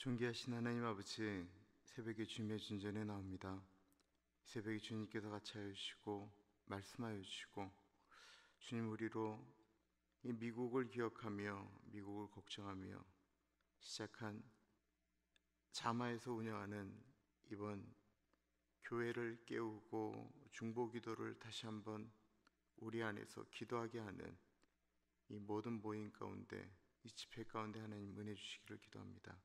존귀하신 하나님 아버지, 새벽에 주님의 진전에 나옵니다. 새벽에 주님께서 같이 하여 주시고 말씀하여 주시고, 주님 우리로 이 미국을 기억하며 미국을 걱정하며 시작한 자마에서 운영하는 이번 교회를 깨우고 중보기도를 다시 한번 우리 안에서 기도하게 하는 이 모든 모임 가운데, 이 집회 가운데 하나님 은혜 주시기를 기도합니다.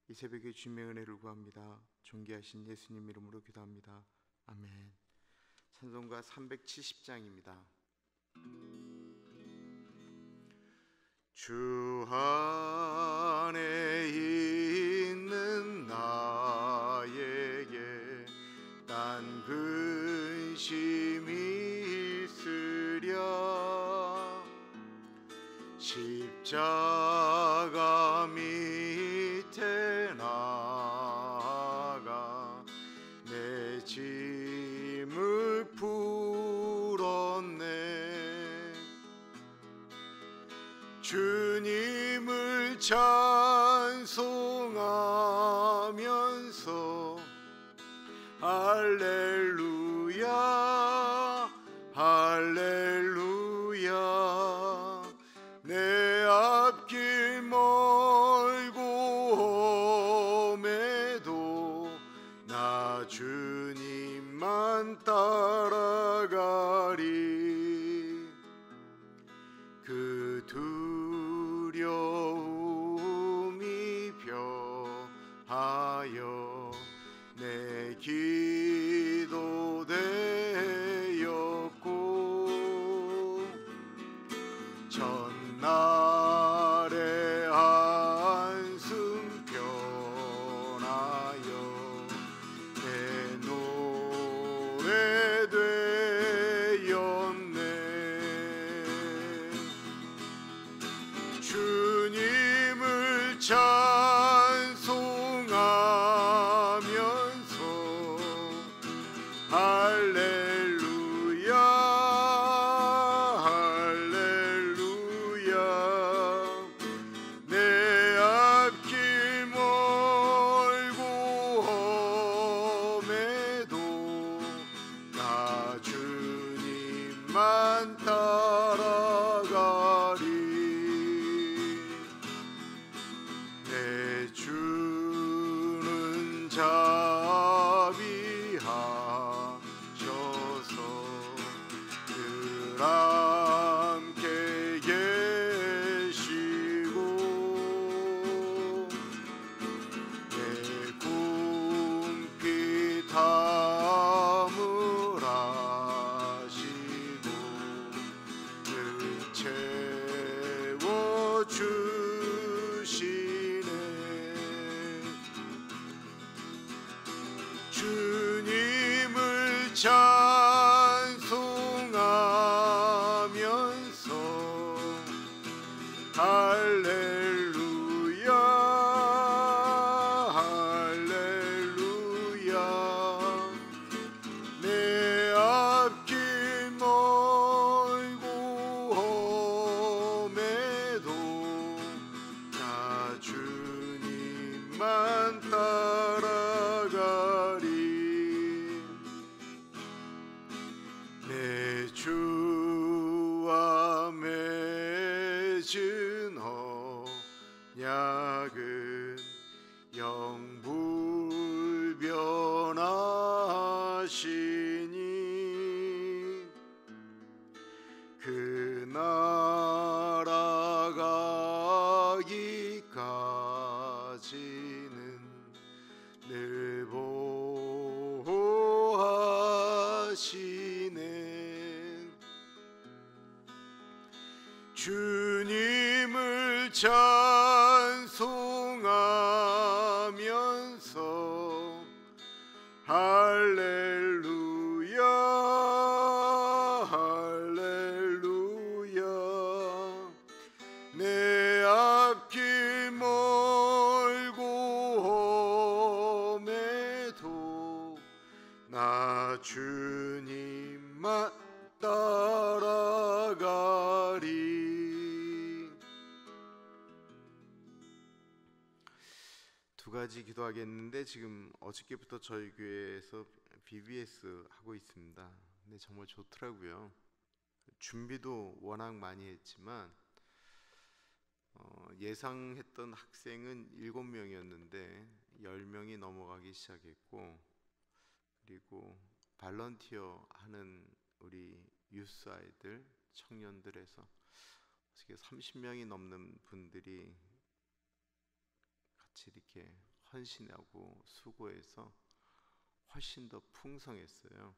이 새벽에 주님의 은혜를 구합니다. 존귀하신 예수님 이름으로 기도합니다. 아멘. 찬송가 370장입니다. 주 안에 있는 나에게 딴 근심이 있으랴. 십자가 밑에 나가 내 짐을 풀었네. 주님을 찬송하면서 할렐루야 할렐루야. 내 앞길 멀고 험해도 나 주님만 따라가리. 그 두려움이 벼하여 내 기도 되었고, 전날의 한숨 변하여 내 노래 되었네. 주님을 찬송하면서 할렐루야 할렐루야. 내 앞길 멀고 험해도 나 주님만 따라가리. 내 주는 자비하셔서 늘 함께 계시고, 내 궁핍 담을 하시고 늘 채워주시네. 주님을 찬송하면서 할렐루야 할렐루야. 내 앞길 멀고 험해도 나 주님만 따라가리. 내 주와 맺은 언약은 영불변하시니, 그 나라 가기까지는 늘 보호하시네. 주님을 찬송하면서 할렐루야 할렐루야. 내 앞길 멀고 험해도 나 주님만 따라가리. 가지 기도하겠는데 지금 어저께부터 저희 교회에서 BBS 하고 있습니다. 근데 정말 좋더라고요. 준비도 워낙 많이 했지만 예상했던 학생은 7명이었는데 10명이 넘어가기 시작했고, 그리고 발런티어 하는 우리 유스 아이들, 청년들에서 어떻게 30명이 넘는 분들이 같이 이렇게 헌신하고 수고해서 훨씬 더 풍성했어요.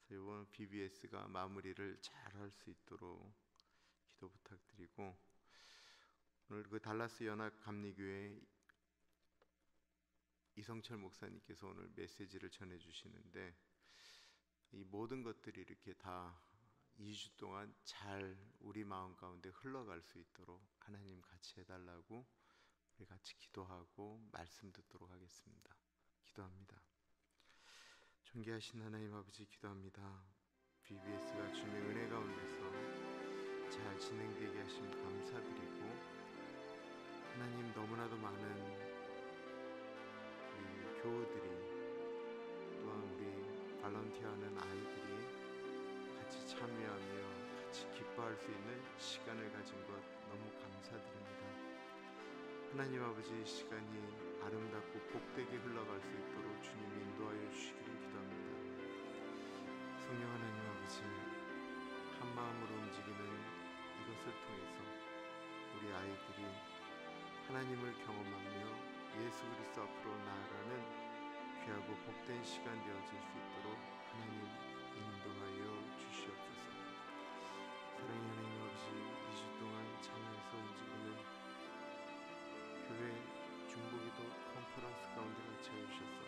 그래서 이번 BBS가 마무리를 잘 할 수 있도록 기도 부탁드리고, 오늘 그 달라스 연합 감리교회 이성철 목사님께서 오늘 메시지를 전해 주시는데, 이 모든 것들이 이렇게 다 2주 동안 잘 우리 마음 가운데 흘러갈 수 있도록 하나님 같이 해달라고 우리 같이 기도하고 말씀 듣도록 하겠습니다. 기도합니다. 존귀하신 하나님 아버지, 기도합니다. BBS가 주님의 은혜 가운데서 잘 진행되게 하심 감사드리고, 하나님 너무나도 많은 우리 교우들이, 또한 우리 발런티어하는 아이들이 같이 참여하며 같이 기뻐할 수 있는 시간을 가진 것 너무 감사드립니다. 하나님 아버지, 이 시간이 아름답고 복되게 흘러갈 수 있도록 주님 인도하여 주시기를 기도합니다. 성령 하나님 아버지, 한 마음으로 움직이는 이것을 통해서 우리 아이들이 하나님을 경험하며 예수 그리스도 앞으로 나아가는 귀하고 복된 시간 되어질 수 있도록 하나님 인도하여 주시옵소서. 사랑의 하나님 아버지, 2주 동안 참여해서 움직이는 교회 중보기도 컨퍼런스 가운데 같이 해주셔서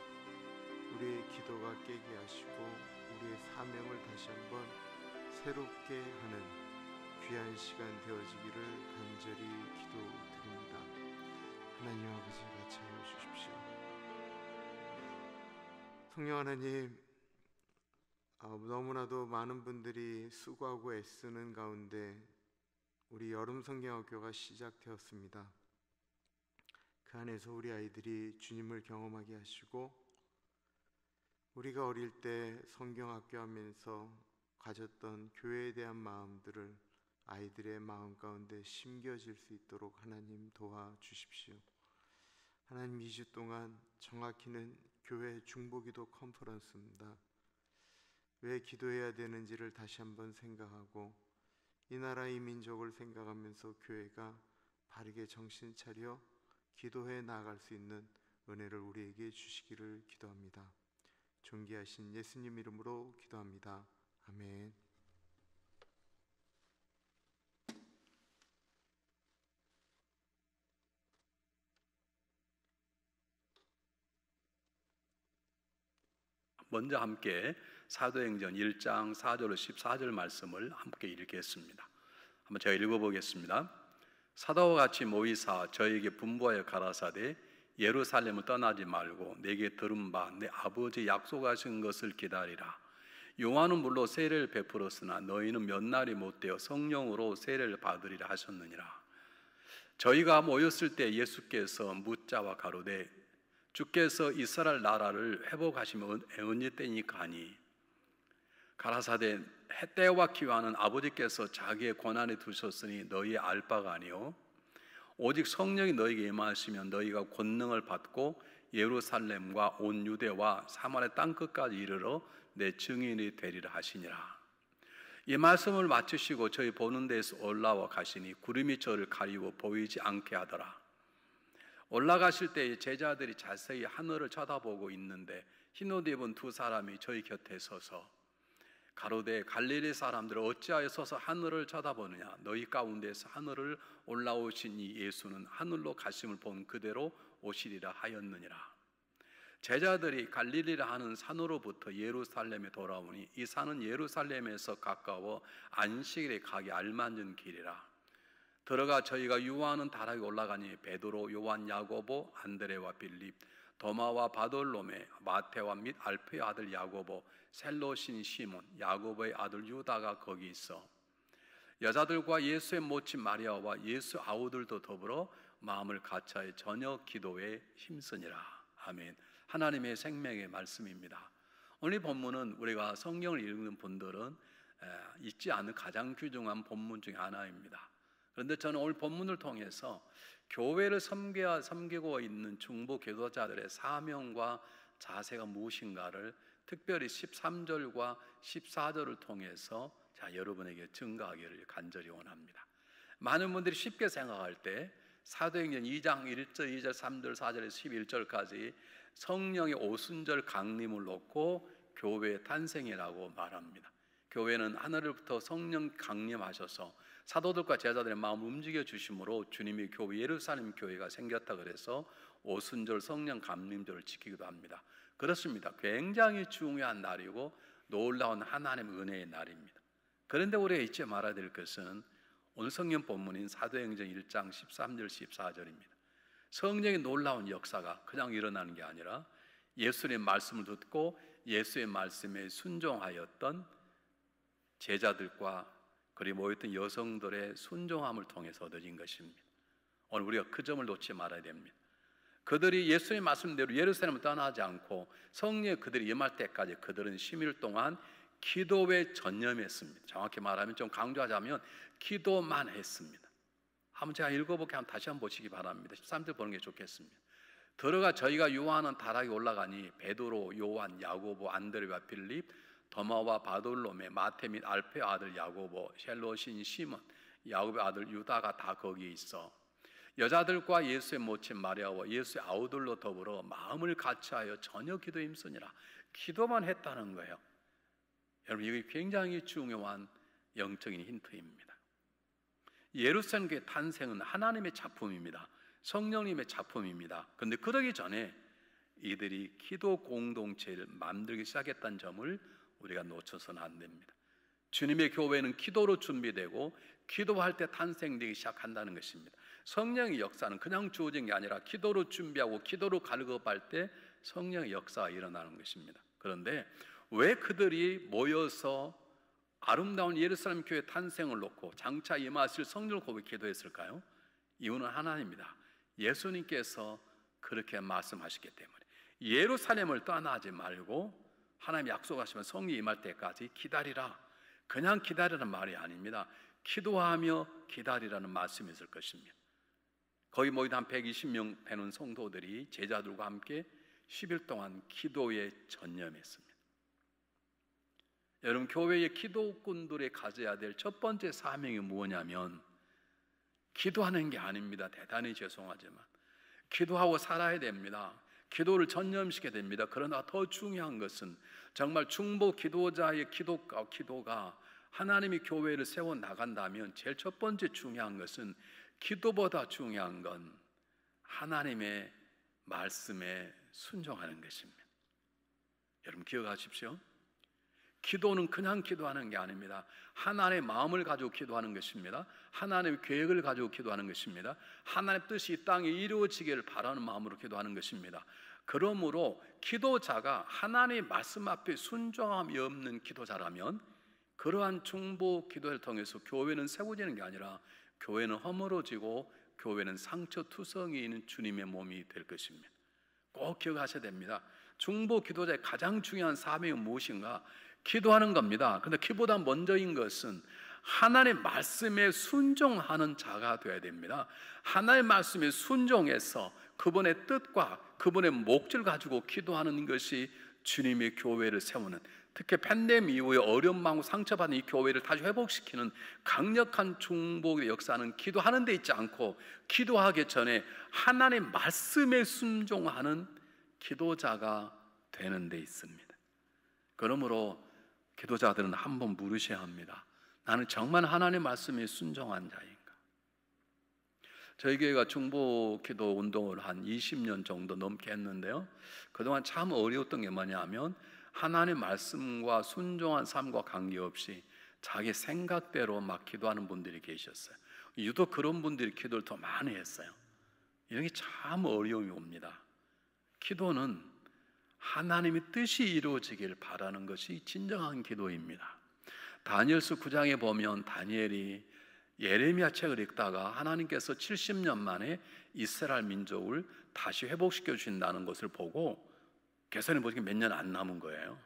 우리의 기도가 깨게 하시고 우리의 사명을 다시 한번 새롭게 하는 귀한 시간 되어지기를 간절히 기도드립니다. 하나님 아버지, 같이 하여 주십시오. 성령 하나님, 너무나도 많은 분들이 수고하고 애쓰는 가운데 우리 여름 성경학교가 시작되었습니다. 그 안에서 우리 아이들이 주님을 경험하게 하시고, 우리가 어릴 때 성경학교 하면서 가졌던 교회에 대한 마음들을 아이들의 마음 가운데 심겨질 수 있도록 하나님 도와주십시오. 하나님, 2주 동안 정확히는 교회 중보기도 컨퍼런스입니다. 왜 기도해야 되는지를 다시 한번 생각하고, 이 나라 이 민족을 생각하면서 교회가 바르게 정신 차려 기도해 나아갈 수 있는 은혜를 우리에게 주시기를 기도합니다. 존귀하신 예수님 이름으로 기도합니다. 아멘. 먼저 함께 사도행전 1장 4절로 14절 말씀을 함께 읽겠습니다. 한번 제가 읽어보겠습니다. 사도와 같이 모이사 저에게 분부하여 가라사대 예루살렘을 떠나지 말고 내게 들은 바 내 아버지 약속하신 것을 기다리라. 요한은 물로 세례를 베풀었으나 너희는 몇 날이 못되어 성령으로 세례를 받으리라 하셨느니라. 저희가 모였을 때 예수께서 묻자와 가로되 주께서 이스라엘 나라를 회복하시면 언제 때니까 하니, 가라사대 때와 기한은 아버지께서 자기의 권한에 두셨으니 너희 알 바가 아니요 오직 성령이 너희에게 임하시면 너희가 권능을 받고 예루살렘과 온 유대와 사마리아 땅끝까지 이르러 내 증인이 되리라 하시니라. 이 말씀을 마치시고 저희 보는 데에서 올라와 가시니 구름이 저를 가리고 보이지 않게 하더라. 올라가실 때 제자들이 자세히 하늘을 쳐다보고 있는데 흰옷 입은 두 사람이 저희 곁에 서서 가로되 갈릴리 사람들을 어찌하여 서서 하늘을 쳐다보느냐, 너희 가운데서 하늘을 올라오신 이 예수는 하늘로 가심을 본 그대로 오시리라 하였느니라. 제자들이 갈릴리라 하는 산으로부터 예루살렘에 돌아오니 이 산은 예루살렘에서 가까워 안식일에 가기 알맞은 길이라. 들어가 저희가 유하는 다락에 올라가니 베드로, 요한, 야고보, 안드레와 빌립, 도마와 바돌로메, 마테와 및 알페의 아들 야고보, 셀로신 시몬, 야고보의 아들 유다가 거기 있어 여자들과 예수의 모친 마리아와 예수 아우들도 더불어 마음을 같이하여 저녁 기도에 힘쓰니라. 아멘. 하나님의 생명의 말씀입니다. 오늘 본문은 우리가 성경을 읽는 분들은 잊지 않는 가장 귀중한 본문 중에 하나입니다. 그런데 저는 오늘 본문을 통해서 교회를 섬기고 있는 중보 기도자들의 사명과 자세가 무엇인가를 특별히 13절과 14절을 통해서 여러분에게 증거하기를 간절히 원합니다. 많은 분들이 쉽게 생각할 때 사도행전 2장 1절, 2절, 3절, 4절에서 11절까지 성령의 오순절 강림을 놓고 교회의 탄생이라고 말합니다. 교회는 하늘로부터 성령 강림하셔서 사도들과 제자들의 마음을 움직여 주심으로 주님의 교회 예루살렘 교회가 생겼다 그래서 오순절 성령 강림절을 지키기도 합니다. 그렇습니다. 굉장히 중요한 날이고 놀라운 하나님의 은혜의 날입니다. 그런데 우리가 잊지 말아야 될 것은 오늘 성경 본문인 사도행전 1장 13절 14절입니다. 성령의 놀라운 역사가 그냥 일어나는 게 아니라 예수님의 말씀을 듣고 예수의 말씀에 순종하였던 제자들과 그리고 모였던 여성들의 순종함을 통해서 얻어진 것입니다. 오늘 우리가 그 점을 놓지 말아야 됩니다. 그들이 예수의 말씀대로 예루살렘을 떠나지 않고 성령에 그들이 임할 때까지 그들은 10일 동안 기도에 전념했습니다. 정확히 말하면 좀 강조하자면 기도만 했습니다. 한번 제가 읽어볼게 한번 다시 한번 보시기 바랍니다. 13절 보는 게 좋겠습니다. 들어가 저희가 요한은 다락에 올라가니 베드로, 요한, 야고보, 안드레와 빌립, 도마와 바돌로메, 마테 및 알페 아들 야고보, 셀롯인 시몬, 야고보의 아들 유다가 다 거기에 있어 여자들과 예수의 모친 마리아와 예수의 아우들로 더불어 마음을 같이하여 저녁 기도에 힘쓰니라. 기도만 했다는 거예요. 여러분 이게 굉장히 중요한 영적인 힌트입니다. 예루살렘 교회 탄생은 하나님의 작품입니다. 성령님의 작품입니다. 그런데 그러기 전에 이들이 기도 공동체를 만들기 시작했다는 점을 우리가 놓쳐서는 안 됩니다. 주님의 교회는 기도로 준비되고 기도할 때 탄생되기 시작한다는 것입니다. 성령의 역사는 그냥 주어진 게 아니라 기도로 준비하고 기도로 갈급할 때 성령의 역사가 일어나는 것입니다. 그런데 왜 그들이 모여서 아름다운 예루살렘 교회 탄생을 놓고 장차 임하실 성령을 고백 기도했을까요? 이유는 하나입니다. 예수님께서 그렇게 말씀하셨기 때문에 예루살렘을 떠나지 말고 하나님 약속하시면 성령 임할 때까지 기다리라. 그냥 기다리라는 말이 아닙니다. 기도하며 기다리라는 말씀이 있을 것입니다. 거의 모인 한 120명 되는 성도들이 제자들과 함께 10일 동안 기도에 전념했습니다. 여러분 교회의 기도꾼들이 가져야 될 첫 번째 사명이 뭐냐면 기도하는 게 아닙니다. 대단히 죄송하지만 기도하고 살아야 됩니다. 기도를 전념시켜야 됩니다. 그러나 더 중요한 것은 정말 중보 기도자의 기도가 하나님이 교회를 세워나간다면 제일 첫 번째 중요한 것은 기도보다 중요한 건 하나님의 말씀에 순종하는 것입니다. 여러분 기억하십시오. 기도는 그냥 기도하는 게 아닙니다. 하나님의 마음을 가지고 기도하는 것입니다. 하나님의 계획을 가지고 기도하는 것입니다. 하나님의 뜻이 이 땅에 이루어지기를 바라는 마음으로 기도하는 것입니다. 그러므로 기도자가 하나님의 말씀 앞에 순종함이 없는 기도자라면 그러한 중보 기도를 통해서 교회는 세워지는 게 아니라 교회는 허물어지고 교회는 상처투성이 있는 주님의 몸이 될 것입니다. 꼭 기억하셔야 됩니다. 중보 기도자의 가장 중요한 사명은 무엇인가? 기도하는 겁니다. 그런데 그보다 먼저인 것은 하나님의 말씀에 순종하는 자가 되어야 됩니다. 하나님의 말씀에 순종해서 그분의 뜻과 그분의 목적을 가지고 기도하는 것이 주님의 교회를 세우는, 특히 팬데믹 이후에 어려움 많고 상처받은 이 교회를 다시 회복시키는 강력한 중보의 역사는 기도하는 데 있지 않고 기도하기 전에 하나님의 말씀에 순종하는 기도자가 되는 데 있습니다. 그러므로 기도자들은 한번 물으셔야 합니다. 나는 정말 하나님의 말씀에 순종한 자인가? 저희 교회가 중보 기도 운동을 한 20년 정도 넘게 했는데요, 그동안 참 어려웠던 게 뭐냐면 하나님의 말씀과 순종한 삶과 관계없이 자기 생각대로 막 기도하는 분들이 계셨어요. 유독 그런 분들이 기도를 더 많이 했어요. 이런 게 참 어려움이 옵니다. 기도는 하나님의 뜻이 이루어지길 바라는 것이 진정한 기도입니다. 다니엘서 9장에 보면 다니엘이 예레미야 책을 읽다가 하나님께서 70년 만에 이스라엘 민족을 다시 회복시켜 주신다는 것을 보고 계산해 보니까 몇 년 안 남은 거예요.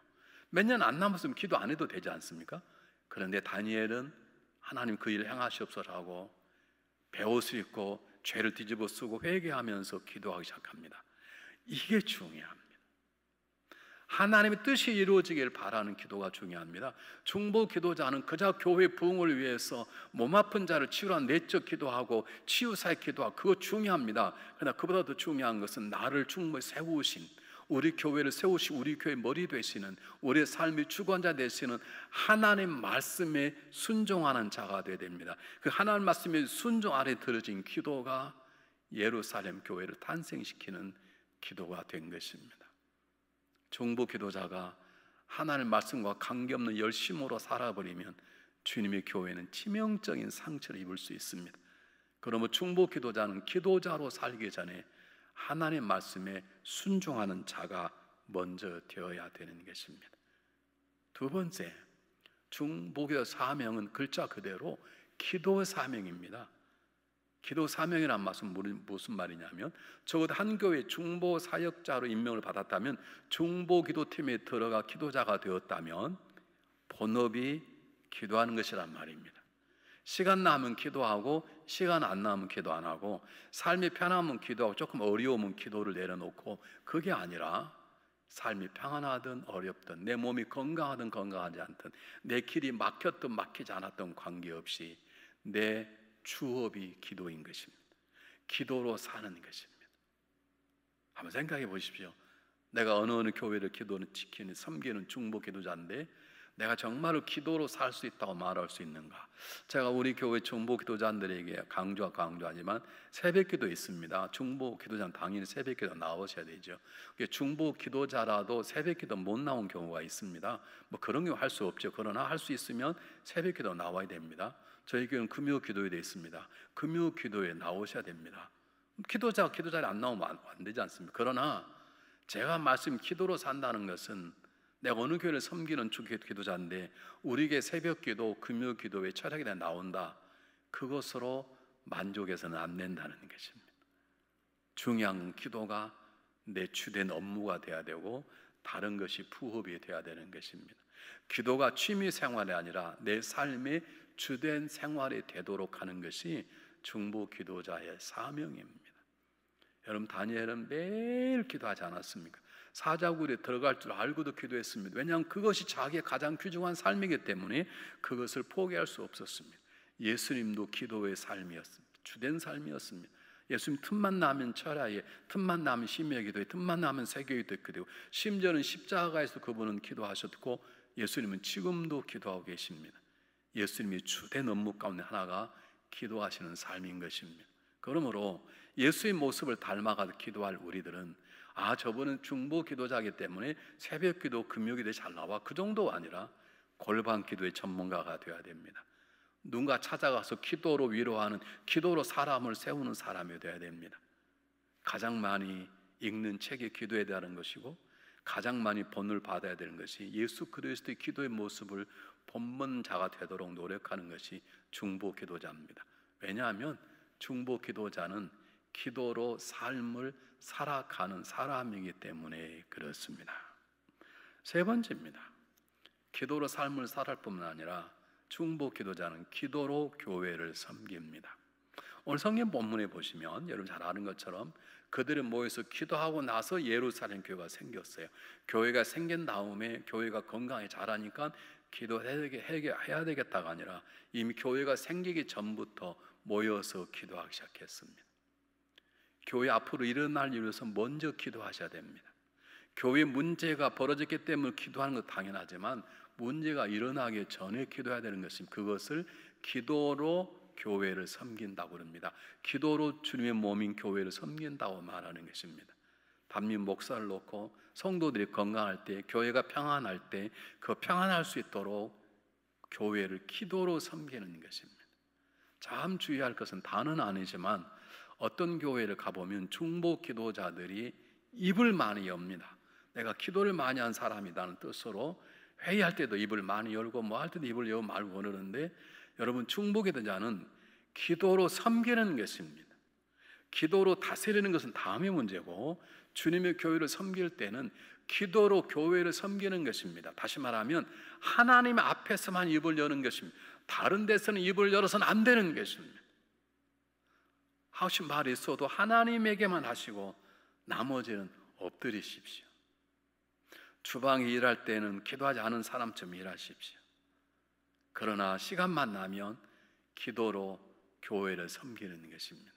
몇 년 안 남았으면 기도 안 해도 되지 않습니까? 그런데 다니엘은 하나님 그 일을 행하시옵소서라고 배옷을 입고 죄를 뒤집어 쓰고 회개하면서 기도하기 시작합니다. 이게 중요합니다. 하나님의 뜻이 이루어지길 바라는 기도가 중요합니다. 중보 기도자는 그저 교회 부흥을 위해서 몸 아픈 자를 치유라 내적 기도하고 치유사의 기도하고 그거 중요합니다. 그러나 그보다 더 중요한 것은 나를 충분히 세우신, 우리 교회를 세우시 우리 교회 머리 되시는, 우리의 삶의 주관자 되시는 하나님 말씀에 순종하는 자가 되어야 됩니다. 그 하나님 말씀에 순종 아래 들어진 기도가 예루살렘 교회를 탄생시키는 기도가 된 것입니다. 중보 기도자가 하나님 말씀과 관계없는 열심으로 살아버리면 주님의 교회는 치명적인 상처를 입을 수 있습니다. 그러면 중보 기도자는 기도자로 살기 전에 하나님 말씀에 순종하는 자가 먼저 되어야 되는 것입니다. 두 번째, 중보기도 사명은 글자 그대로 기도 사명입니다. 기도 사명이란 말은 무슨 말이냐면 적어도 한 교회 중보 사역자로 임명을 받았다면 중보 기도팀에 들어가 기도자가 되었다면 본업이 기도하는 것이란 말입니다. 시간 나면 기도하고 시간 안 나면 기도 안 하고 삶이 편하면 기도하고 조금 어려우면 기도를 내려놓고 그게 아니라 삶이 평안하든 어렵든 내 몸이 건강하든 건강하지 않든 내 길이 막혔든 막히지 않았든 관계없이 내 주업이 기도인 것입니다. 기도로 사는 것입니다. 한번 생각해 보십시오. 내가 어느 교회를 기도는 지키는 섬기는 중보 기도자인데 내가 정말로 기도로 살 수 있다고 말할 수 있는가? 제가 우리 교회 중보 기도자들에게 강조하지만 새벽기도 있습니다. 중보 기도자는 당연히 새벽기도 나오셔야 되죠. 중보 기도자라도 새벽기도 못 나온 경우가 있습니다. 뭐 그런 경우 할 수 없죠. 그러나 할 수 있으면 새벽기도 나와야 됩니다. 저희 교회는 금요기도에 되어 있습니다. 금요기도에 나오셔야 됩니다. 기도자가 기도자리에 안 나오면 안 되지 않습니까? 그러나 제가 말씀 기도로 산다는 것은 내가 어느 교회를 섬기는 기도자인데 우리에게 새벽기도, 금요기도에 철학이 나온다. 그것으로 만족해서는 안 된다는 것입니다. 중요한 기도가 내 주된 업무가 돼야 되고 다른 것이 부업이 돼야 되는 것입니다. 기도가 취미 생활이 아니라 내 삶의 주된 생활이 되도록 하는 것이 중보 기도자의 사명입니다. 여러분 다니엘은 매일 기도하지 않았습니까? 사자굴에 들어갈 줄 알고도 기도했습니다. 왜냐하면 그것이 자기의 가장 귀중한 삶이기 때문에 그것을 포기할 수 없었습니다. 예수님도 기도의 삶이었습니다. 주된 삶이었습니다. 예수님 틈만 나면 철야에, 틈만 나면 심야 기도에, 틈만 나면 세계기도에 기도하고 심지어는 십자가에서 그분은 기도하셨고 예수님은 지금도 기도하고 계십니다. 예수님이 주된 업무 가운데 하나가 기도하시는 삶인 것입니다. 그러므로 예수의 모습을 닮아가 기도할 우리들은 저분은 중보 기도자이기 때문에 새벽 기도, 금요 기도에 잘 나와 그 정도 아니라 골방 기도의 전문가가 되어야 됩니다. 누군가 찾아가서 기도로 위로하는, 기도로 사람을 세우는 사람이 되어야 됩니다. 가장 많이 읽는 책이 기도에 대한 것이고 가장 많이 본을 받아야 되는 것이 예수 그리스도의 기도의 모습을 본문 자가 되도록 노력하는 것이 중보 기도자입니다. 왜냐하면 중보 기도자는 기도로 삶을 살아가는 사람이기 때문에 그렇습니다. 세 번째입니다. 기도로 삶을 살아갈 뿐만 아니라 중보 기도자는 기도로 교회를 섬깁니다. 오늘 성경 본문에 보시면 여러분 잘 아는 것처럼 그들은 모여서 기도하고 나서 예루살렘 교회가 생겼어요. 교회가 생긴 다음에 교회가 건강히 자라니까 기도해야 되겠다가 아니라 이미 교회가 생기기 전부터 모여서 기도하기 시작했습니다. 교회 앞으로 일어날 일을 위해서 먼저 기도하셔야 됩니다. 교회 문제가 벌어졌기 때문에 기도하는 것 당연하지만 문제가 일어나기 전에 기도해야 되는 것입니다. 그것을 기도로 교회를 섬긴다고 합니다. 기도로 주님의 몸인 교회를 섬긴다고 말하는 것입니다. 담임 목사를 놓고 성도들이 건강할 때, 교회가 평안할 때 그 평안할 수 있도록 교회를 기도로 섬기는 것입니다. 참 주의할 것은 다는 아니지만 어떤 교회를 가보면 중보 기도자들이 입을 많이 엽니다. 내가 기도를 많이 한 사람이라는 뜻으로 회의할 때도 입을 많이 열고 뭐 할 때도 입을 열고 말고 그러는데 여러분 중보 기도자는 기도로 섬기는 것입니다. 기도로 다스리는 것은 다음의 문제고, 주님의 교회를 섬길 때는 기도로 교회를 섬기는 것입니다. 다시 말하면 하나님 앞에서만 입을 여는 것입니다. 다른 데서는 입을 열어서는 안 되는 것입니다. 하신 말이 있어도 하나님에게만 하시고 나머지는 엎드리십시오. 주방에 일할 때는 기도하지 않은 사람처럼 일하십시오. 그러나 시간만 나면 기도로 교회를 섬기는 것입니다.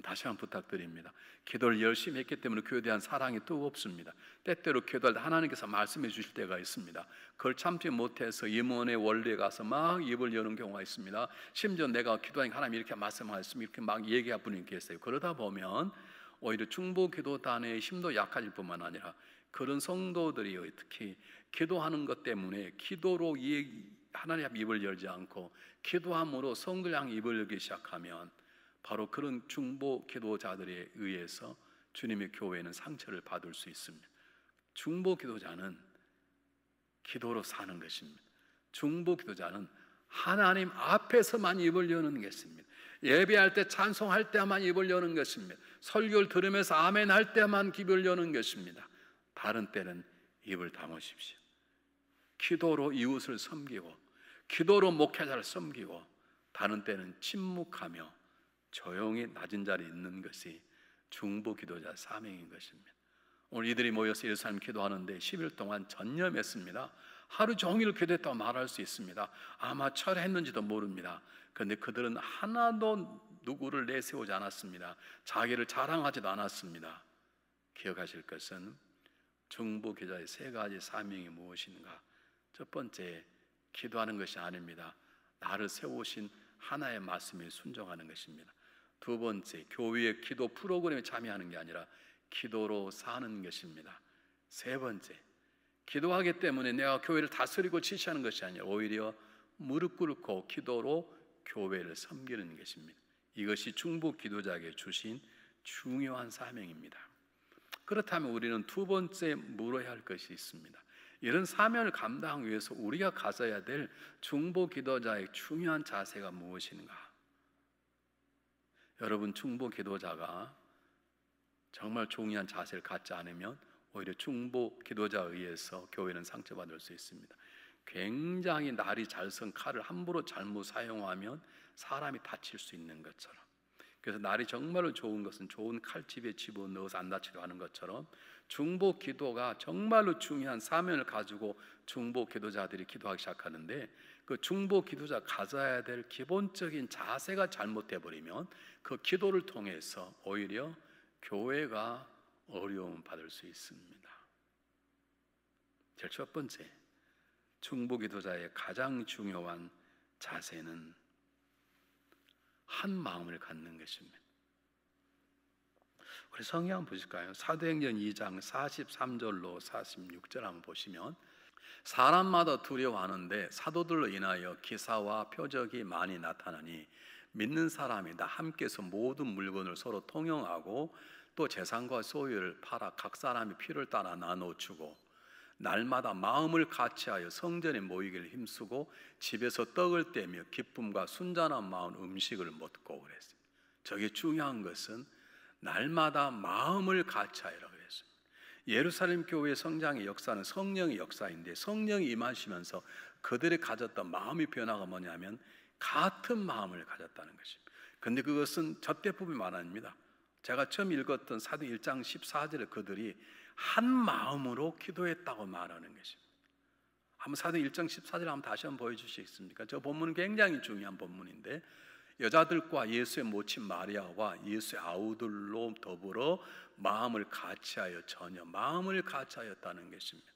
다시 한번 부탁드립니다. 기도를 열심히 했기 때문에 교회에 대한 사랑이 뜨겁습니다. 때때로 기도할 때 하나님께서 말씀해 주실 때가 있습니다. 그걸 참지 못해서 임원의 원리에 가서 막 입을 여는 경우가 있습니다. 심지어 내가 기도하니까 하나님 이렇게 말씀하셨으면 이렇게 막 얘기할 분이 계세요. 그러다 보면 오히려 중보 기도단의 힘도 약해질 뿐만 아니라 그런 성도들이 특히 기도하는 것 때문에 기도로 하나님 앞에 입을 열지 않고 기도함으로 성도를 향해 입을 열기 시작하면 바로 그런 중보 기도자들에 의해서 주님의 교회는 상처를 받을 수 있습니다. 중보 기도자는 기도로 사는 것입니다. 중보 기도자는 하나님 앞에서만 입을 여는 것입니다. 예배할 때 찬송할 때만 입을 여는 것입니다. 설교를 들으면서 아멘 할 때만 입을 여는 것입니다. 다른 때는 입을 다무십시오. 기도로 이웃을 섬기고 기도로 목회자를 섬기고 다른 때는 침묵하며 조용히 낮은 자리에 있는 것이 중보 기도자 사명인 것입니다. 오늘 이들이 모여서 예루살렘 기도하는데 10일 동안 전념했습니다. 하루 종일 기도했다고 말할 수 있습니다. 아마 철했는지도 모릅니다. 그런데 그들은 하나도 누구를 내세우지 않았습니다. 자기를 자랑하지도 않았습니다. 기억하실 것은 중보 기도자의 세 가지 사명이 무엇인가? 첫 번째, 기도하는 것이 아닙니다. 나를 세우신 하나의 말씀에 순종하는 것입니다. 두 번째, 교회의 기도 프로그램에 참여하는 게 아니라 기도로 사는 것입니다. 세 번째, 기도하기 때문에 내가 교회를 다스리고 지시하는 것이 아니라 오히려 무릎 꿇고 기도로 교회를 섬기는 것입니다. 이것이 중보 기도자에게 주신 중요한 사명입니다. 그렇다면 우리는 두 번째 물어야 할 것이 있습니다. 이런 사명을 감당하기 위해서 우리가 가져야 될 중보 기도자의 중요한 자세가 무엇인가? 여러분, 중보 기도자가 정말 중요한 자세를 갖지 않으면 오히려 중보 기도자에 의해서 교회는 상처받을 수 있습니다. 굉장히 날이 잘 선 칼을 함부로 잘못 사용하면 사람이 다칠 수 있는 것처럼, 그래서 날이 정말로 좋은 것은 좋은 칼집에 집어넣어서 안 다치려 하는 것처럼 중보 기도가 정말로 중요한 사명을 가지고 중보 기도자들이 기도하기 시작하는데 그 중보 기도자 가져야 될 기본적인 자세가 잘못돼 버리면 그 기도를 통해서 오히려 교회가 어려움을 받을 수 있습니다. 제일 첫 번째, 중보 기도자의 가장 중요한 자세는 한 마음을 갖는 것입니다. 우리 성경 한번 보실까요? 사도행전 2장 43절로 46절 한번 보시면 사람마다 두려워하는데 사도들로 인하여 기사와 표적이 많이 나타나니 믿는 사람이 다 함께서 모든 물건을 서로 통용하고 또 재산과 소유를 팔아 각 사람이 필요를 따라 나눠 주고 날마다 마음을 같이하여 성전에 모이기를 힘쓰고 집에서 떡을 떼며 기쁨과 순전한 마음 음식을 먹고 그랬어요. 저게 중요한 것은 날마다 마음을 같이하여라고 그랬습니다. 예루살렘 교회의 성장의 역사는 성령의 역사인데 성령이 임하시면서 그들이 가졌던 마음의 변화가 뭐냐면 같은 마음을 가졌다는 것입니다. 그런데 그것은 저때뿐만 아닙니다. 제가 처음 읽었던 사도 1장 14절에 그들이 한 마음으로 기도했다고 말하는 것입니다. 한번 사도 1장 14절 한번 다시 한번 보여주시겠습니까? 저 본문은 굉장히 중요한 본문인데 여자들과 예수의 모친 마리아와 예수의 아우들로 더불어 마음을 같이하여 마음을 같이하였다는 것입니다.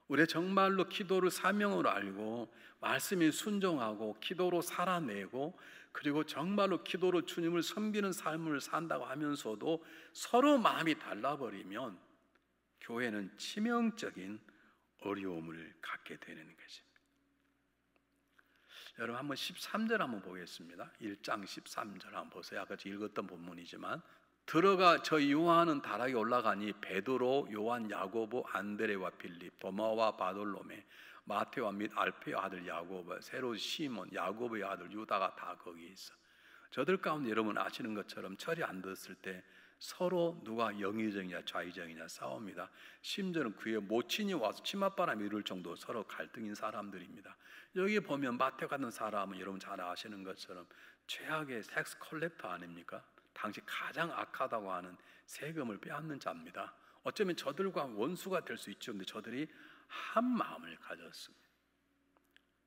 우리 정말로 기도를 사명으로 알고 말씀에 순종하고 기도로 살아내고 그리고 정말로 기도로 주님을 섬기는 삶을 산다고 하면서도 서로 마음이 달라버리면 교회는 치명적인 어려움을 갖게 되는 것입니다. 여러분 한번 13절 한번 보겠습니다. 1장 13절 한번 보세요. 아까 읽었던 본문이지만 들어가 저 요한은 다락에 올라가니 베드로, 요한, 야고보, 안드레와 빌립, 도마와 바돌로메, 마테와 및 알페의 아들 야고보, 세로 시몬, 야고보의 아들 유다가 다 거기 있어. 저들 가운데 여러분 아시는 것처럼 철이 안 들었을 때 서로 누가 영의정이냐 좌의정이냐 싸웁니다. 심지어는 그의 모친이 와서 치맛바람이 이룰 정도 서로 갈등인 사람들입니다. 여기 보면 마태 같은 사람은 여러분 잘 아시는 것처럼 최악의 섹스 컬렉터 아닙니까? 당시 가장 악하다고 하는 세금을 빼앗는 자입니다. 어쩌면 저들과 원수가 될 수 있죠. 근데 저들이 한 마음을 가졌습니다.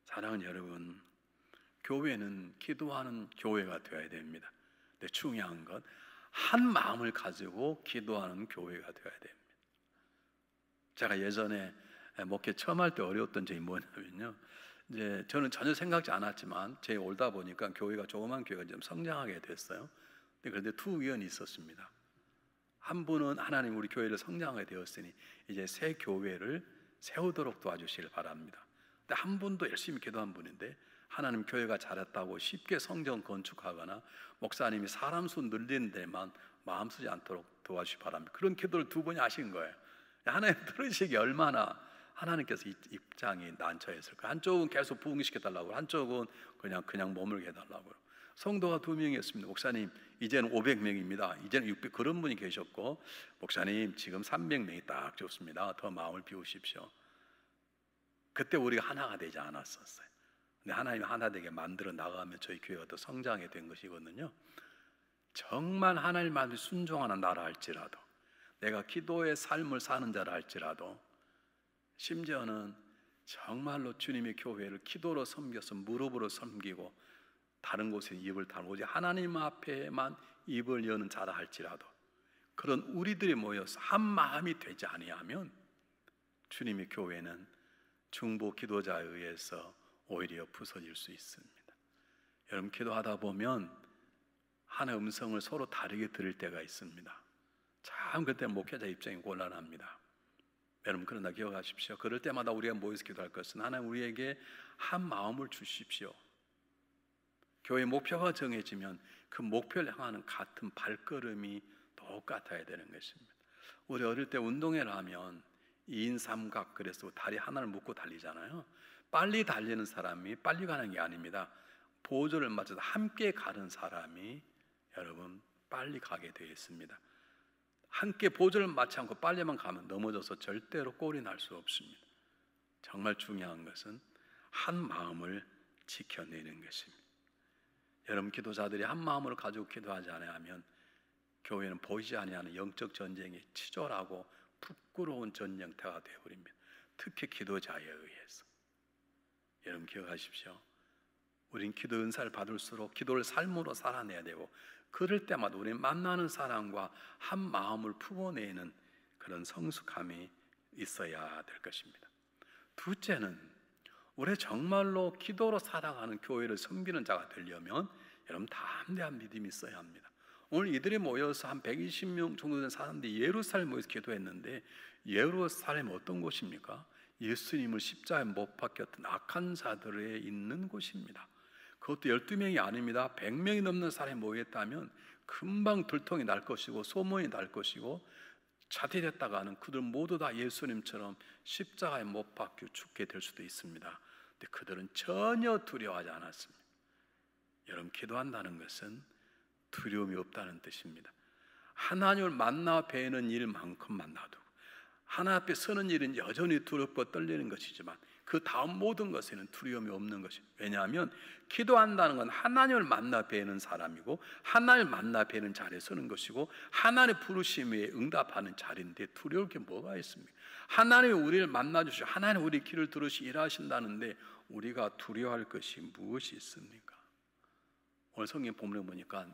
사랑하는 여러분, 교회는 기도하는 교회가 되어야 됩니다. 근데 중요한 건 한 마음을 가지고 기도하는 교회가 되어야 됩니다. 제가 예전에 목회 처음 할 때 어려웠던 점이 뭐냐면요, 이제 저는 전혀 생각지 않았지만 제 올다 보니까 교회가 조그만 교회가 좀 성장하게 됐어요. 그런데 두 의원이 있었습니다. 한 분은 하나님 우리 교회를 성장하게 되었으니 이제 새 교회를 세우도록 도와주시길 바랍니다. 근데 한 분도 열심히 기도한 분인데 하나님 교회가 잘했다고 쉽게 성전 건축하거나 목사님이 사람 수 늘리는 데만 마음 쓰지 않도록 도와주시기 바랍니다. 그런 기도를 두 분이 하신 거예요. 하나님 들으시기 얼마나 하나님께서 입장이 난처했을까. 한쪽은 계속 부흥시켜달라고, 한쪽은 그냥 머물게 해달라고. 성도가 2명이었습니다. 목사님 이제는 500명입니다. 이제는 600, 그런 분이 계셨고, 목사님 지금 300명이 딱 좋습니다. 더 마음을 비우십시오. 그때 우리가 하나가 되지 않았었어요. 근데 하나님이 하나 되게 만들어 나가면 저희 교회가 더 성장하게 된 것이거든요. 정말 하나님 말씀에 순종하는 나라 할지라도, 내가 기도의 삶을 사는 자라 할지라도, 심지어는 정말로 주님의 교회를 기도로 섬겨서 무릎으로 섬기고 다른 곳에 입을 달고 오직 하나님 앞에만 입을 여는 자라 할지라도, 그런 우리들이 모여서 한 마음이 되지 아니하면 주님의 교회는 중보 기도자에 의해서 오히려 부서질 수 있습니다. 여러분, 기도하다 보면 하나의 음성을 서로 다르게 들을 때가 있습니다. 참 그때 목회자 입장이 곤란합니다. 여러분, 그러나 기억하십시오. 그럴 때마다 우리가 모여서 기도할 것은 하나님 우리에게 한 마음을 주십시오. 교회 목표가 정해지면 그 목표를 향하는 같은 발걸음이 똑같아야 되는 것입니다. 우리 어릴 때 운동회를 하면 2인 3각, 그래서 다리 하나를 묶고 달리잖아요. 빨리 달리는 사람이 빨리 가는 게 아닙니다. 보조를 맞춰서 함께 가는 사람이 여러분 빨리 가게 되어 있습니다. 함께 보조를 맞지 않고 빨리만 가면 넘어져서 절대로 꼴이 날 수 없습니다. 정말 중요한 것은 한 마음을 지켜내는 것입니다. 여러분, 기도자들이 한 마음으로 가지고 기도하지 않으면 교회는 보이지 아니하는 영적 전쟁이 치졸하고 부끄러운 전쟁터가 되어버립니다. 특히 기도자에 의해서. 여러분 기억하십시오. 우린 기도 은사를 받을수록 기도를 삶으로 살아내야 되고, 그럴 때마다 우리는 만나는 사람과 한 마음을 품어내는 그런 성숙함이 있어야 될 것입니다. 둘째는 우리 정말로 기도로 살아가는 교회를 섬기는 자가 되려면 여러분 담대한 믿음이 있어야 합니다. 오늘 이들이 모여서 한 120명 정도 된 사람들이 예루살렘에 모여서 기도했는데, 예루살렘 어떤 곳입니까? 예수님을 십자가에 못 박혔던 악한 자들에 있는 곳입니다. 그것도 12명이 아닙니다. 100명이 넘는 사람이 모였다면 금방 들통이 날 것이고 소문이 날 것이고, 자퇴됐다가 하는 그들 모두 다 예수님처럼 십자가에 못 박혀 죽게 될 수도 있습니다. 근데 그들은 전혀 두려워하지 않았습니다. 여러분, 기도한다는 것은 두려움이 없다는 뜻입니다. 하나님을 만나 뵈는 일만큼 만나도 하나님 앞에 서는 일은 여전히 두렵고 떨리는 것이지만 그 다음 모든 것에는 두려움이 없는 것입니다. 왜냐하면 기도한다는 건 하나님을 만나 뵈는 사람이고, 하나님을 만나 뵈는 자리에 서는 것이고, 하나님의 부르심에 응답하는 자리인데 두려울 게 뭐가 있습니까? 하나님이 우리를 만나 주시고 하나님 우리 길을 들으시 일하신다는데 우리가 두려워할 것이 무엇이 있습니까? 오늘 성경 본문에 보니까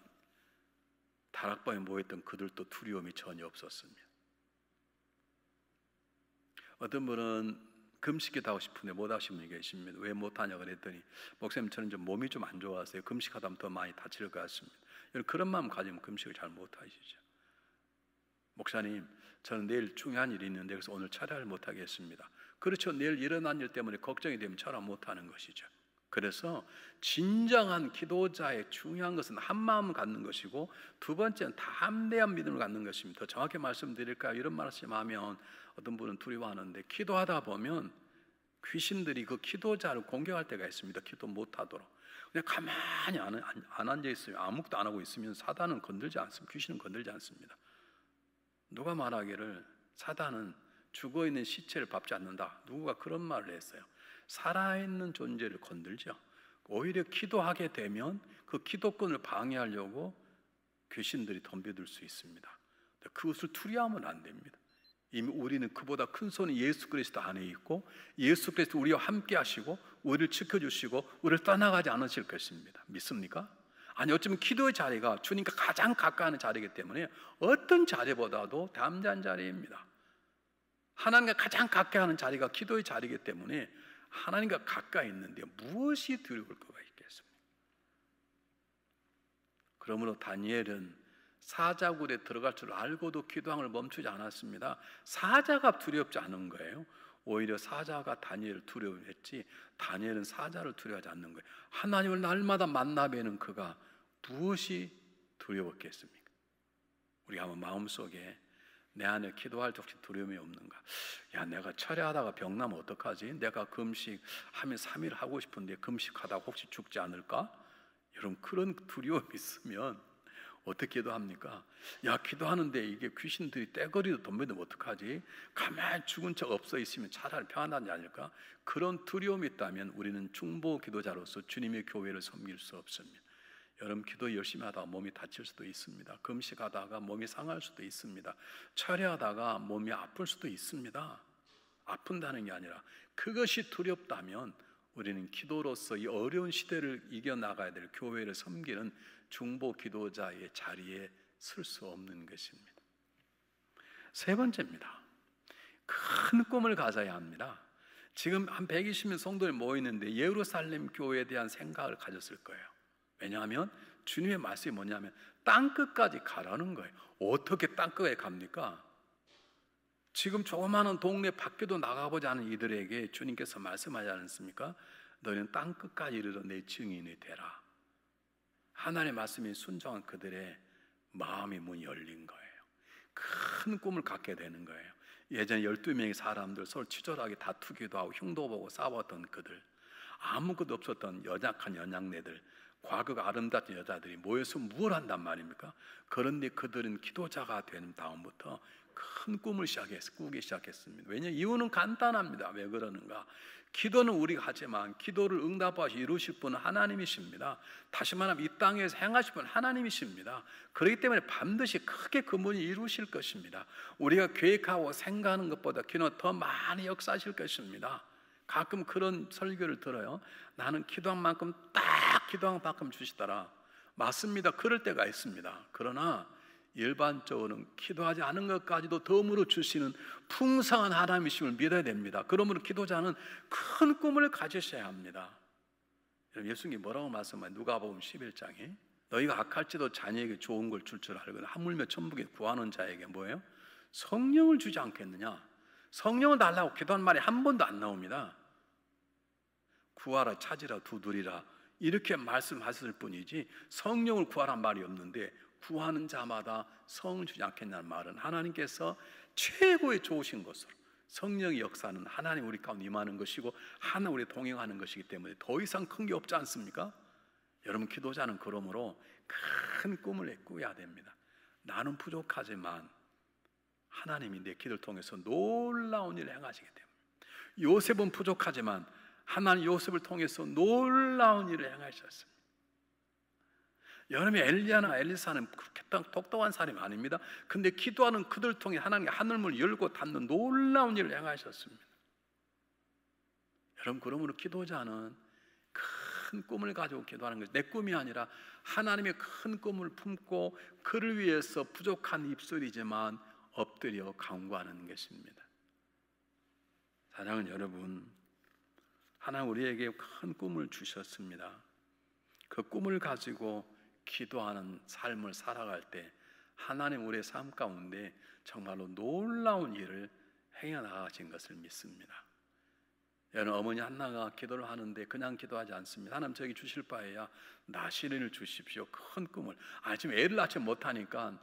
다락방에 모였던 그들도 두려움이 전혀 없었습니다. 어떤 분은 금식기도 하고 싶은데 못 하시는 분이 계십니다. 왜 못하냐 그랬더니, 목사님 저는 좀 몸이 좀 안 좋아서요, 금식하다 보면 더 많이 다칠 것 같습니다. 그런 마음 가지면 금식을 잘 못하시죠. 목사님 저는 내일 중요한 일이 있는데 그래서 오늘 촬영을 못하겠습니다. 그렇죠. 내일 일어난 일 때문에 걱정이 되면 촬영 못하는 것이죠. 그래서 진정한 기도자의 중요한 것은 한 마음을 갖는 것이고, 두 번째는 담대한 믿음을 갖는 것입니다. 더 정확히 말씀드릴까요? 이런 말씀하면 어떤 분은 두려워하는데, 기도하다 보면 귀신들이 그 기도자를 공격할 때가 있습니다. 기도 못하도록. 그냥 가만히 안 앉아있으면, 아무것도 안 하고 있으면 사단은 건들지 않습니다. 귀신은 건들지 않습니다. 누가 말하기를 사단은 죽어있는 시체를 밟지 않는다, 누가 그런 말을 했어요. 살아있는 존재를 건들죠. 오히려 기도하게 되면 그 기도권을 방해하려고 귀신들이 덤벼들 수 있습니다. 그것을 두려워하면 안 됩니다. 이미 우리는 그보다 큰 손이 예수 그리스도 안에 있고, 예수 그리스도 우리와 함께 하시고 우리를 지켜주시고 우리를 떠나가지 않으실 것입니다. 믿습니까? 아니, 어쩌면 기도의 자리가 주님과 가장 가까이 하는 자리이기 때문에 어떤 자리보다도 담대한 자리입니다. 하나님과 가장 가까이 하는 자리가 기도의 자리이기 때문에 하나님과 가까이 있는데 무엇이 두려울 거가 있겠습니까? 그러므로 다니엘은 사자굴에 들어갈 줄 알고도 기도함을 멈추지 않았습니다. 사자가 두렵지 않은 거예요. 오히려 사자가 다니엘을 두려워했지, 다니엘은 사자를 두려워하지 않는 거예요. 하나님을 날마다 만나 뵈는 그가 무엇이 두려웠겠습니까? 우리가 한번 마음속에 내 안에 기도할 때 혹시 두려움이 없는가? 야, 내가 철회하다가 병나면 어떡하지? 내가 금식하면 3일 하고 싶은데 금식하다가 혹시 죽지 않을까? 여러분, 그런 두려움이 있으면 어떻게 기도합니까? 야, 기도하는데 이게 귀신들이 떼거리도 덤벼들면 어떡하지? 가만히 죽은 척 없어 있으면 차라리 평안하지 않을까? 그런 두려움이 있다면 우리는 중보 기도자로서 주님의 교회를 섬길 수 없습니다. 여러분, 기도 열심히 하다가 몸이 다칠 수도 있습니다. 금식하다가 몸이 상할 수도 있습니다. 철회하다가 몸이 아플 수도 있습니다. 아픈다는 게 아니라 그것이 두렵다면 우리는 기도로서 이 어려운 시대를 이겨나가야 될 교회를 섬기는 중보 기도자의 자리에 설 수 없는 것입니다. 세 번째입니다. 큰 꿈을 가져야 합니다. 지금 한 120명 성도들이 모이는데 예루살렘 교회에 대한 생각을 가졌을 거예요. 왜냐하면 주님의 말씀이 뭐냐면 땅끝까지 가라는 거예요. 어떻게 땅끝에 갑니까? 지금 조그마한 동네 밖에도 나가보지 않은 이들에게 주님께서 말씀하지 않습니까? 너희는 땅끝까지 이르러 내 증인이 되라. 하나님의 말씀이 순종한 그들의 마음의 문이 열린 거예요. 큰 꿈을 갖게 되는 거예요. 예전에 12명의 사람들 서로 치졸하게 다투기도 하고 흉도 보고 싸웠던 그들, 아무것도 없었던 연약한 연약네들, 과거가 아름답던 여자들이 모여서 무엇을 한단 말입니까? 그런데 그들은 기도자가 된 다음부터 큰 꿈을 꾸기 시작했습니다. 왜냐하면 이유는 간단합니다. 왜 그러는가? 기도는 우리가 하지만 기도를 응답하시 이루실 분은 하나님이십니다. 다시 말하면 이 땅에서 행하실 분은 하나님이십니다. 그렇기 때문에 반드시 크게 그 분이 이루실 것입니다. 우리가 계획하고 생각하는 것보다 기도는 더 많이 역사하실 것입니다. 가끔 그런 설교를 들어요. 나는 기도한 만큼 딱 기도한 만큼 주시더라. 맞습니다. 그럴 때가 있습니다. 그러나 일반적으로는 기도하지 않은 것까지도 덤으로 주시는 풍성한 하나님이심을 믿어야 됩니다. 그러므로 기도자는 큰 꿈을 가지셔야 합니다. 예수님이 뭐라고 말씀하세요? 누가복음 11장에 너희가 악할지도 자녀에게 좋은 걸 줄 알거든 하물며 천국에 구하는 자에게 뭐예요? 성령을 주지 않겠느냐? 성령을 달라고 기도한 말이 한 번도 안 나옵니다. 구하라, 찾으라, 두드리라 이렇게 말씀하셨을 뿐이지 성령을 구하란 말이 없는데, 구하는 자마다 성을 주지 않겠냐는 말은 하나님께서 최고의 좋으신 것으로 성령의 역사는 하나님 우리 가운데 임하는 것이고 하나님 우리 동행하는 것이기 때문에 더 이상 큰 게 없지 않습니까? 여러분, 기도자는 그러므로 큰 꿈을 꾸어야 됩니다. 나는 부족하지만 하나님이 내 기도를 통해서 놀라운 일을 행하시기 때문에, 요셉은 부족하지만 하나님 요셉을 통해서 놀라운 일을 행하셨습니다. 여러분이 엘리야나 엘리사는 그렇게 똑똑한 사람이 아닙니다. 근데 기도하는 그들 통해 하나님이 하늘문을 열고 닫는 놀라운 일을 행하셨습니다. 여러분, 그러므로 기도자는 큰 꿈을 가지고 기도하는 것이 내 꿈이 아니라 하나님의 큰 꿈을 품고 그를 위해서 부족한 입술이지만 엎드려 간구하는 것입니다. 사랑하는 여러분, 하나님 우리에게 큰 꿈을 주셨습니다. 그 꿈을 가지고 기도하는 삶을 살아갈 때 하나님 우리의 삶 가운데 정말로 놀라운 일을 행해 나가신 것을 믿습니다. 여러분, 어머니 한나가 기도를 하는데 그냥 기도하지 않습니다. 하나님 저에게 주실 바에야 나시린을 주십시오. 큰 꿈을. 지금 애를 낳지 못하니까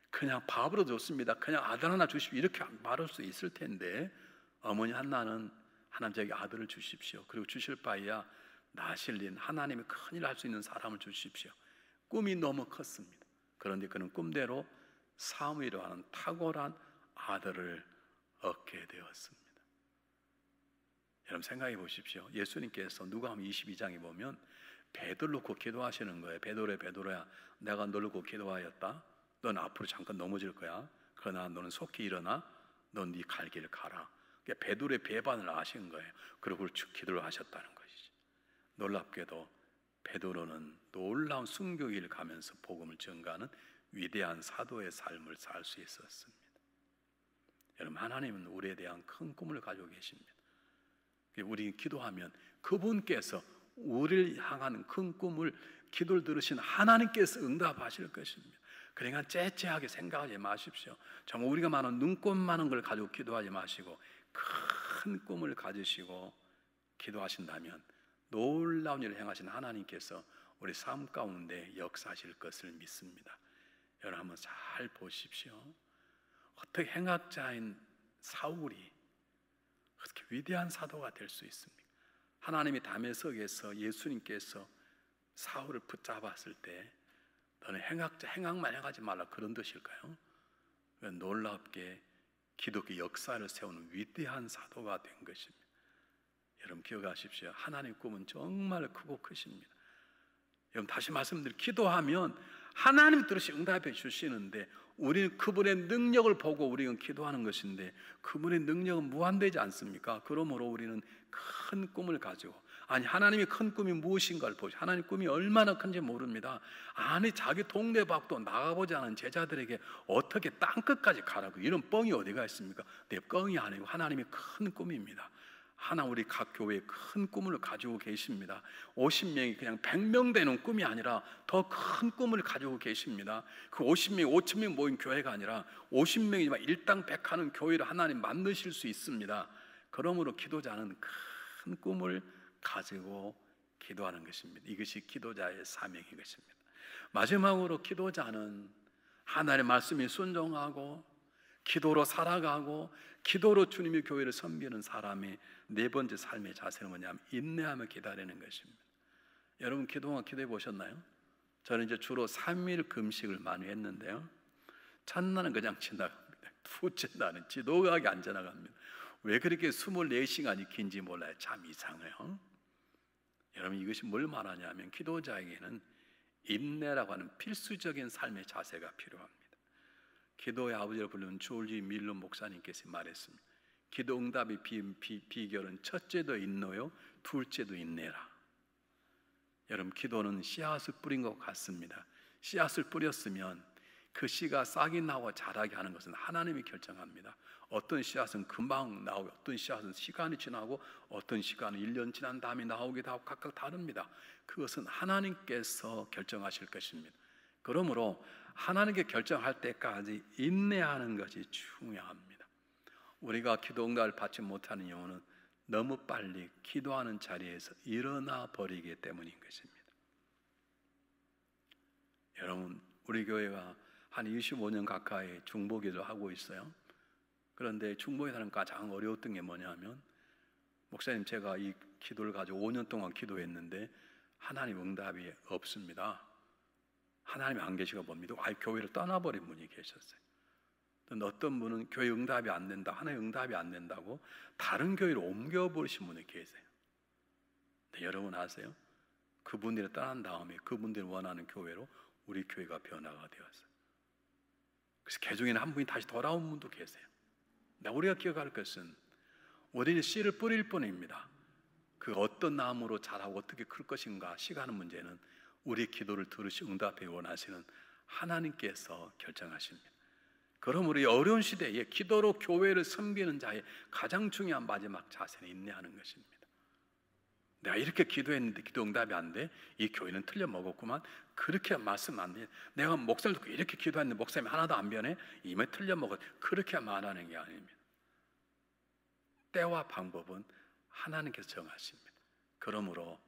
그냥 밥으로 줬습니다. 그냥 아들 하나 주십시오. 이렇게 말할 수 있을 텐데 어머니 한나는 하나님 저에게 아들을 주십시오. 그리고 주실 바에야 나실린 하나님이 큰일 할 수 있는 사람을 주십시오. 꿈이 너무 컸습니다. 그런데 그는 꿈대로 사무엘이라고 하는 탁월한 아들을 얻게 되었습니다. 여러분 생각해 보십시오. 예수님께서 누가복음 22장에 보면 베드로 놓고 기도하시는 거예요. 베드로야, 내가 너를 놓고 기도하였다. 넌 앞으로 잠깐 넘어질 거야. 그러나 너는 속히 일어나. 넌 네 갈 길을 가라. 그러니까 베드로의 배반을 아신 거예요. 그리고 기도를 하셨다는 것이죠. 놀랍게도 베드로는 놀라운 순교길을 가면서 복음을 증거하는 위대한 사도의 삶을 살 수 있었습니다. 여러분, 하나님은 우리에 대한 큰 꿈을 가지고 계십니다. 우리 기도하면 그분께서 우리를 향한 큰 꿈을 기도를 들으신 하나님께서 응답하실 것입니다. 그러니까 째째하게 생각하지 마십시오. 정말 우리가 많은 눈꽃 많은 걸 가지고 기도하지 마시고 큰 꿈을 가지시고 기도하신다면 놀라운 일을 행하신 하나님께서 우리 삶 가운데 역사하실 것을 믿습니다. 여러분 한번 잘 보십시오. 어떻게 행악자인 사울이 어떻게 위대한 사도가 될 수 있습니까? 하나님이 다메섹에서 예수님께서 사울을 붙잡았을 때 너는 행악만 행하지 말라 그런 뜻일까요? 놀랍게 기독교 역사를 세우는 위대한 사도가 된 것입니다. 여러분 기억하십시오. 하나님의 꿈은 정말 크고 크십니다. 여러분 다시 말씀드리면 기도하면 하나님 들으시 응답해 주시는데 우리는 그분의 능력을 보고 우리는 기도하는 것인데 그분의 능력은 무한되지 않습니까? 그러므로 우리는 큰 꿈을 가지고 하나님의 큰 꿈이 무엇인가를 보시고 하나님 꿈이 얼마나 큰지 모릅니다. 자기 동네 밖도 나가보지 않은 제자들에게 어떻게 땅끝까지 가라고 이런 뻥이 어디가 있습니까? 내 뻥이 아니고 하나님의 큰 꿈입니다. 우리 각 교회에 큰 꿈을 가지고 계십니다. 50명이 그냥 100명 되는 꿈이 아니라 더 큰 꿈을 가지고 계십니다. 그 50명, 5,000명 모인 교회가 아니라 50명이 일당백하는 교회를 하나님 만드실 수 있습니다. 그러므로 기도자는 큰 꿈을 가지고 기도하는 것입니다. 이것이 기도자의 사명인 것입니다. 마지막으로 기도자는 하나님의 말씀에 순종하고 기도로 살아가고 기도로 주님의 교회를 섬기는 사람의 네 번째 삶의 자세는 뭐냐면 인내하며 기다리는 것입니다. 여러분 그동안 기도해 보셨나요? 저는 이제 주로 3일 금식을 많이 했는데요, 첫날은 그냥 지나갑니다. 둘째 날은 지도하게 안 지나갑니다. 왜 그렇게 24시간이 긴지 몰라요. 참 이상해요. 여러분 이것이 뭘 말하냐면 기도자에게는 인내라고 하는 필수적인 삶의 자세가 필요합니다. 기도의 아버지를 부르는 조지 밀러 목사님께서 말했습니다. 기도 응답의 비결은 첫째도 인내요, 둘째도 인내라. 여러분 기도는 씨앗을 뿌린 것 같습니다. 씨앗을 뿌렸으면 그 씨가 싹이 나고 자라게 하는 것은 하나님이 결정합니다. 어떤 씨앗은 금방 나오고 어떤 씨앗은 시간이 지나고 어떤 씨앗은 1년 지난 다음에 나오기도 하고 각각 다릅니다. 그것은 하나님께서 결정하실 것입니다. 그러므로 하나님께 결정할 때까지 인내하는 것이 중요합니다. 우리가 기도 응답을 받지 못하는 이유는 너무 빨리 기도하는 자리에서 일어나 버리기 때문인 것입니다. 여러분 우리 교회가 한 25년 가까이 중보기도를 하고 있어요. 그런데 중보에 사는 가장 어려웠던 게 뭐냐면, 목사님 제가 이 기도를 가지고 5년 동안 기도했는데 하나님 응답이 없습니다. 하나님이 안 계시가 봅니다. 교회를 떠나버린 분이 계셨어요. 어떤 분은 교회 응답이 안 된다, 하나님 응답이 안 된다고 다른 교회로 옮겨버리신 분이 계세요. 근데 여러분 아세요? 그분들이 떠난 다음에 그분들이 원하는 교회로 우리 교회가 변화가 되었어요. 그래서 개중에는 한 분이 다시 돌아온 분도 계세요. 우리가 기억할 것은 우리는 씨를 뿌릴 뿐입니다. 그 어떤 나무로 자라고 어떻게 클 것인가 시간의 문제는 우리 기도를 들으시 응답해 원하시는 하나님께서 결정하십니다. 그럼 우리 어려운 시대에 기도로 교회를 섬기는 자의 가장 중요한 마지막 자세는 인내하는 것입니다. 내가 이렇게 기도했는데 기도 응답이 안 돼? 이 교회는 틀려먹었구만. 그렇게 말씀 안 돼. 내가 목사님 듣고 이렇게 기도했는데 목사님이 하나도 안 변해? 이미 틀려먹었. 그렇게 말하는 게 아닙니다. 때와 방법은 하나님께서 정하십니다. 그러므로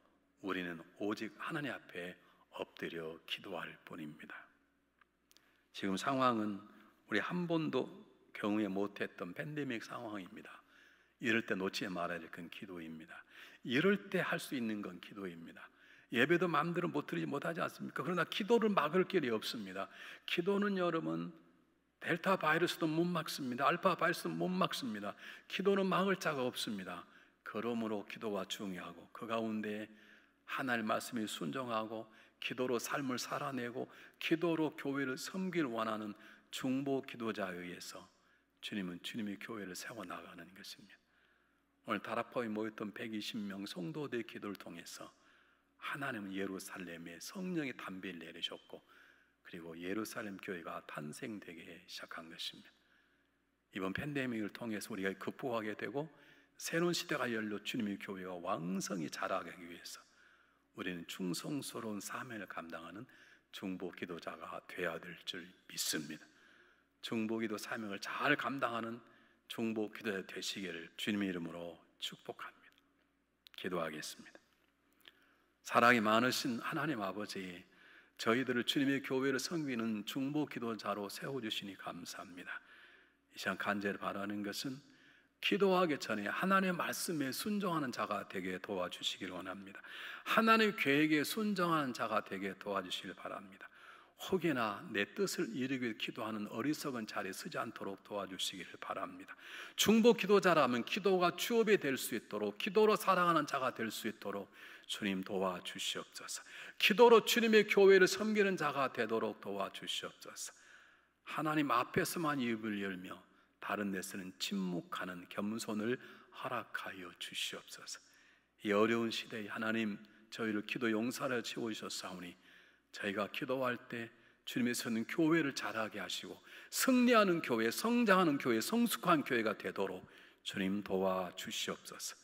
우리는 오직 하나님 앞에 엎드려 기도할 뿐입니다. 지금 상황은 우리 한 번도 경험해 못했던 팬데믹 상황입니다. 이럴 때 놓지 말아야 될 건 기도입니다. 이럴 때 할 수 있는 건 기도입니다. 예배도 마음대로 못 드리지 못하지 않습니까? 그러나 기도를 막을 길이 없습니다. 기도는 여러분 델타 바이러스도 못 막습니다. 알파 바이러스도 못 막습니다. 기도는 막을 자가 없습니다. 그러므로 기도가 중요하고 그 가운데 하나님의 말씀에 순종하고 기도로 삶을 살아내고 기도로 교회를 섬기를 원하는 중보 기도자에 의해서 주님은 주님의 교회를 세워나가는 것입니다. 오늘 다락방에 모였던 120명 성도들의 기도를 통해서 하나님은 예루살렘에 성령의 담비를 내리셨고 그리고 예루살렘 교회가 탄생되기 시작한 것입니다. 이번 팬데믹을 통해서 우리가 극복하게 되고 새로운 시대가 열려 주님의 교회가 왕성히 자라가기 위해서 우리는 충성스러운 사명을 감당하는 중보 기도자가 되어야 될 줄 믿습니다. 중보 기도 사명을 잘 감당하는 중보 기도자 되시기를 주님의 이름으로 축복합니다. 기도하겠습니다. 사랑이 많으신 하나님 아버지, 저희들을 주님의 교회를 섬기는 중보 기도자로 세워주시니 감사합니다. 이 시간 간절히 바라는 것은 기도하기 전에 하나님의 말씀에 순종하는 자가 되게 도와주시기를 원합니다. 하나님의 계획에 순종하는 자가 되게 도와주시길 바랍니다. 혹여나 내 뜻을 이루기 위해 기도하는 어리석은 자리에 서지 않도록 도와주시기를 바랍니다. 중보 기도자라면 기도가 주업이 될 수 있도록 기도로 살아가는 자가 될 수 있도록 주님 도와주시옵소서. 기도로 주님의 교회를 섬기는 자가 되도록 도와주시옵소서. 하나님 앞에서만 입을 열며 다른 데서는 침묵하는 겸손을 허락하여 주시옵소서. 이 어려운 시대에 하나님 저희를 기도 용사를 채워주셨사오니 저희가 기도할 때 주님께서는 교회를 자라게 하시고 승리하는 교회, 성장하는 교회, 성숙한 교회가 되도록 주님 도와주시옵소서.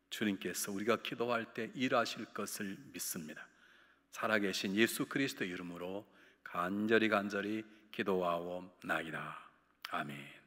주님께서 우리가 기도할 때 일하실 것을 믿습니다. 살아계신 예수 그리스도 이름으로 간절히 기도하옵나이다. 아멘.